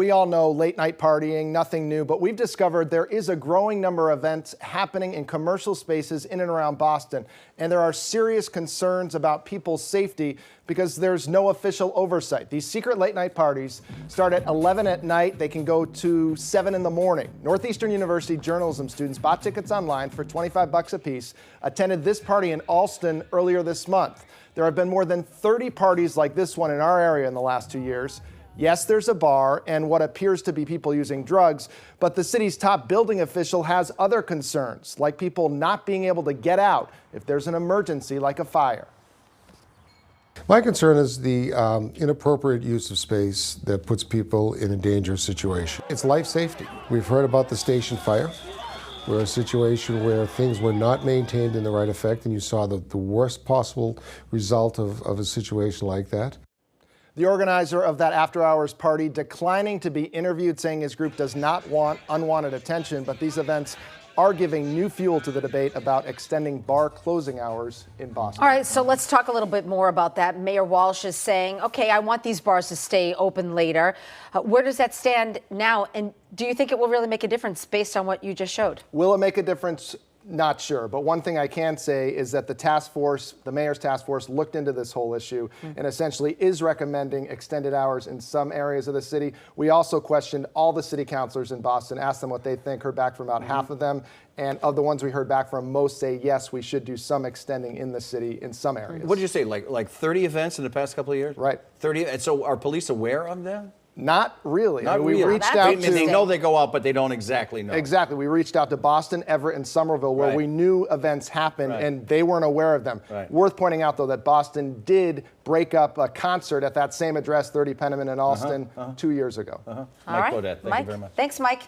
we all know late night partying, nothing new, but we've discovered there is a growing number of events happening in commercial spaces in and around Boston. And there are serious concerns about people's safety because there's no official oversight. These secret late night parties start at 11 at night. They can go to 7 in the morning. Northeastern University journalism students bought tickets online for $25 a piece, attended this party in Allston earlier this month. There have been more than 30 parties like this one in our area in the last 2 years. Yes, there's a bar and what appears to be people using drugs, but the city's top building official has other concerns, like people not being able to get out if there's an emergency like a fire. My concern is the inappropriate use of space that puts people in a dangerous situation. It's life safety. We've heard about the station fire, where a situation where things were not maintained in the right effect, and you saw the worst possible result of a situation like that. The organizer of that after-hours party declining to be interviewed, saying his group does not want unwanted attention, but these events are giving new fuel to the debate about extending bar closing hours in Boston. All right, so let's talk a little bit more about that. Mayor Walsh is saying, okay, I want these bars to stay open later. Where does that stand now? And do you think it will really make a difference based on what you just showed? Will it make a difference? Not sure, but one thing I can say is that the task force, the mayor's task force, looked into this whole issue and essentially is recommending extended hours in some areas of the city. We also questioned all the city councilors in Boston, asked them what they think, heard back from about half of them, and of the ones we heard back from, most say yes, we should do some extending in the city in some areas. What did you say, like 30 events in the past couple of years? Right. 30, and so are police aware of them? Not really. Not we really. reached out to... They know they go out, but they don't exactly know. Exactly. We reached out to Boston, Everett, and Somerville, where we knew events happened, and they weren't aware of them. Worth pointing out, though, that Boston did break up a concert at that same address, 30 Penniman in Allston, 2 years ago. All right. Mike Beaudet, thank you very much. Thanks, Mike.